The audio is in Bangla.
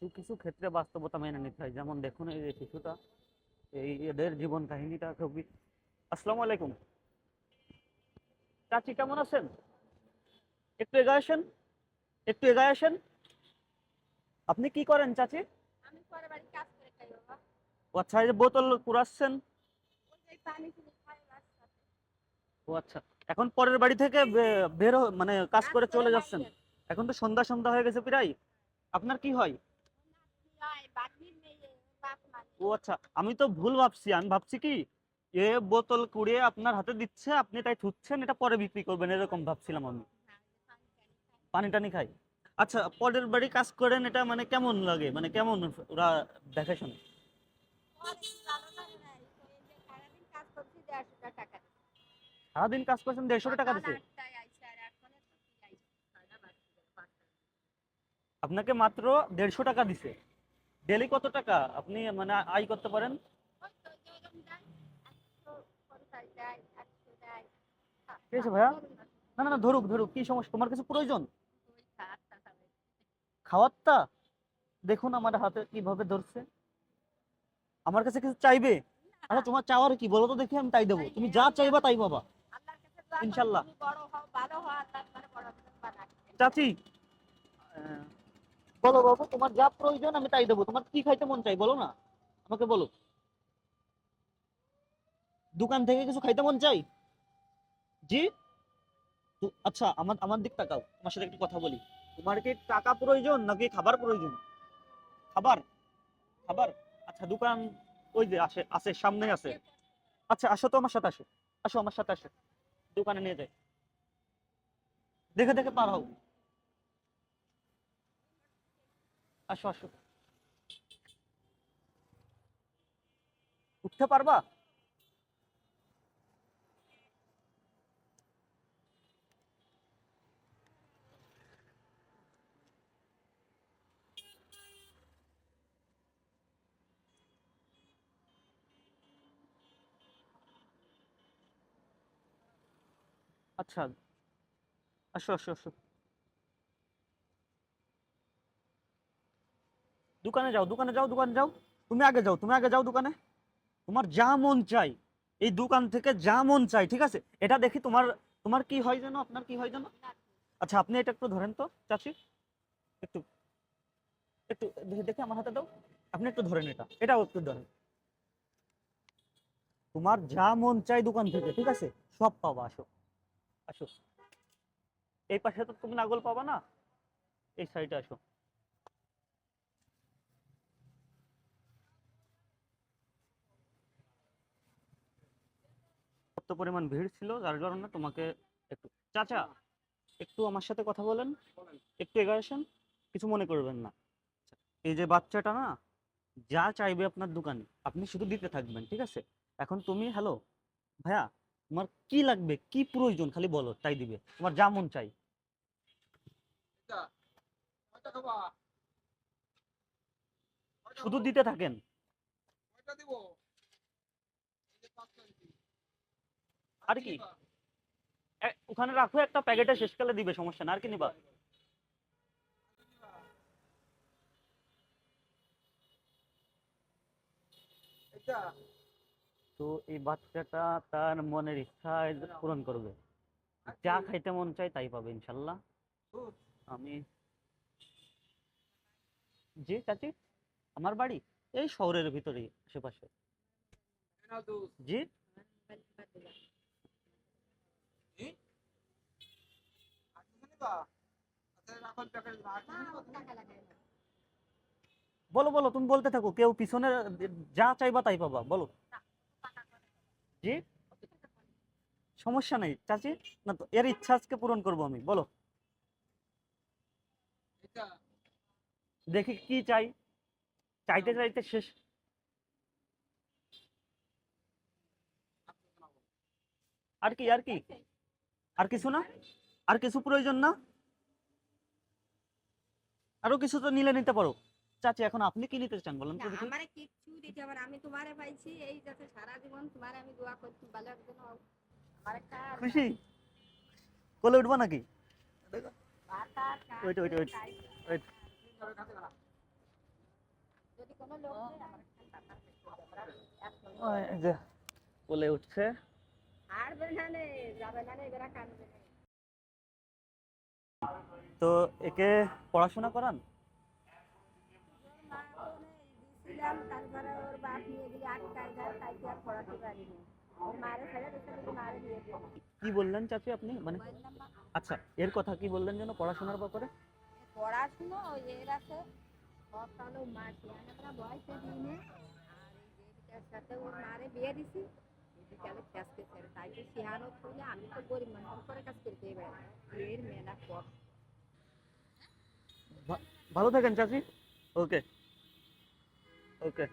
কিছু কিছু ক্ষেত্রে বাস্তবতা মেনে নিতে হয়। যেমন দেখুন এই যে শিশুটা, এই এদের জীবন কাহিনীটা খুবই। আসসালামু আলাইকুম চাচি, কেমন আছেন? একটু এগিয়ে আসেন, একটু এগিয়ে আসেন। আপনি কি করেন চাচি? আমি পরে বাড়ি কাজ করে খাই বাবা। ও আচ্ছা, এই যে বোতল কুড়াচ্ছেন। ওই যে পানি কিনে খাই রাস্তাতে। ও আচ্ছা, এখন পরের বাড়ি থেকে বের মানে কাজ কাজ করে করে চলে বাড়ি যাচ্ছেন। যাচ্ছি। এখন তো সন্ধ্যা সন্ধ্যা হয়ে গেছে প্রায়। আপনার কি হয়? ও নাতি হয়, বাগনির মেয়ে, ওর বাপ মানে। ও আচ্ছা, আমি তো ভুল ভাবছি। আমি ভাবছি কি এ বোতল কুড়িয়ে আপনার হাতে দিচ্ছে, আপনি তাই ঠুকছেন, এটা পরে বিক্রি করবেন, এরকম ভাবছিলাম আমি। না, ওই যে পানি টানি খাই। পানি টানি খাই। আচ্ছা, পরের বাড়ি কাজ করেন, এটা মানে কেমন লাগে, মানে কেমন ওরা দেখাশোনা? পরে কি ভালো লাগে না? এই যে সারাদিন কাজ করছি 150 টাকা দিচ্ছে। সারাদিন কাজ করছেন, 150 টাকা সকাল দিছে? 8টায় আইসা আর এখনো তো কি আইসা 6টা বাজতে গেল 5টা। আপনাকে মাত্র 150 টাকা দিছে? ডেলি কত টাকা আপনি মানে আয় করতে পারেন? ওই তো যেরকম দেয় 150 দেয়, 100 দেয়। ঠিক আছে ভাইয়া। ধরুন না, না না না, ধরুক ধরুক, কি সমস্যা, তোমার কিছু প্রয়োজন? ওই খাটটা খাবে। খাওয়ারটা? দেখুন আমার হাতে কিভাবে ধরছে। আমার কাছে কিছু চাইবে? না, আচ্ছা, তোমার চাওয়ার কি বলো তো দেখি, আমি তাই দেবো, তুমি চাইলে যা আমি চাইবা তাই পাবা। আল্লাহর কাছে দোয়া করি ইনশাল্লাহ। তুমি বড় হও, ভালো হও, আল্লাহ তোমার বড় করে বানাক। চাচি, আহ, বলো বাবু, তোমার যা প্রয়োজন আমি তাই দেবো। তোমার কি খাইতে মন চাই বলো না, আমাকে বলো। দোকান থেকে কিছু খাইতে মন চাই? জি। আচ্ছা, আমার আমার দিক তাকাও, তোমার সাথে একটু কথা বলি। তোমার কি টাকা প্রয়োজন নাকি খাবার প্রয়োজন? খাবার? খাবার? আচ্ছা, দোকান ওই যে আসে আছে, সামনে আছে। আচ্ছা, আসো তো আমার সাথে, আসো। আসো আমার সাথে, আসো। দোকানে নিয়ে যাই, দেখে দেখে পার হও। আসো আসো। উঠতে পারবা? আচ্ছা, আসো আসো আসো। দোকানে যাও, দোকানে যাও, দোকানে যাও। তুমি আগে যাও, তুমি আগে যাও দোকানে। তোমার যা মন চাই, এই দোকান থেকে যা মন চাই, ঠিক আছে? এটা দেখি তোমার, তোমার কি হয় যেন, আপনার কি হয় যেন? আচ্ছা, আপনি এটা একটু ধরেন তো চাচি, একটু, একটু দেখে দেখে আমার হাতে দাও। আপনি একটু ধরেন, এটা এটাও একটু ধরেন। তোমার যা মন চাই দোকান থেকে, ঠিক আছে, সব পাবা। আসো আসো। এই পাশে তো তুমি নাগল পাবা না, এই সাইডে আসো। কত পরিমাণ ভিড় ছিল, যার কারণে তোমাকে একটু। চাচা, একটু আমার সাথে কথা বলেন, একটু এগিয়ে আসেন, কিছু মনে করবেন না। এই যে বাচ্চাটা না, যা চাইবে আপনার দোকানে আপনি শুধু দিতে থাকবেন, ঠিক আছে? এখন তুমি, হ্যালো ভাইয়া, তোমার কি লাগবে, কি প্রয়োজন, খালি বলো, তাই দিবে, তোমার যা মন চাই। শুধু দিতে থাকেন। আর কি, ওখানে রাখো, একটা প্যাকেটে শেষকালে দিবে, সমস্যা না। আর কি নিবা? তো এই বাচ্চাটা তার মনের ইচ্ছা পূরণ করবে, যা খাইতে মন চাই তাই পাবে ইনশাল্লাহ। আমি, জি চাচি, আমার বাড়ি এই শহরের ভিতরেই, আশেপাশে। জি। বলো বলো, তুমি বলতে থাকো, কেউ পিছনে, যা চাইবা তাই পাবা, বলো। জি। সমস্যা নেই চাচি, না তো এর ইচ্ছা আজকে পূরণ করবো আমি, বলো। দেখি কি চাই, চাইতে চাইতে শেষ। আর কি, আর কি, আর কিছু না? আর কিছু প্রয়োজন না? আরো কিছু তো নিলে নিতে পারো। চাচি, এখন আপনি কি নিতে চান বলেন না তো দেখি। আমারে কিচ্ছু দিতে হবে না, আমি তোমারে পাইছি এই যাতে সারা জীবন তোমারে আমি দোয়া করছি ভালো একজন হও। আমার কার খুশি? কোলে উঠবো নাকি? বাতা কার ওইটা ওইটা ওইটা চাই ওইটা। যদি কোনো লোক নেই আমার একটা টাকার পেছনে এই যে বলে উঠছে। হারবে না নে, যাবে না নে, এবার কানবে না। তো একে পড়াশোনা করান? ওর মা তো নেই, দিছিলাম, তারপরে ওর বাপ নিয়ে গেলে আটকায় দেয়, তাই কি আর পড়াতে পারিনি। ওর মারে ছেড়ে দিতে বলি, মারে দিয়ে দিল। কি বললেন চাচি আপনি, মানে মোবাইল নাম্বার আচ্ছা এর কথা কি বললেন যেন পড়াশোনার ব্যাপারে? পড়াশুনো ওই এর আছে সকালে মা শিয়ানারা বয়সে দিনে, আর এই দেবিকার সাথে ওর মারে বিয়ে দিছি, বিকালে কাজকে ছেড়ে তাই তো শিহানো তুলে আমি তো গরিব মানুষ করে কাজ করতে বেড়াই এর মেলা কর। ভালো থাকেন চাচি। ওকে ওকে।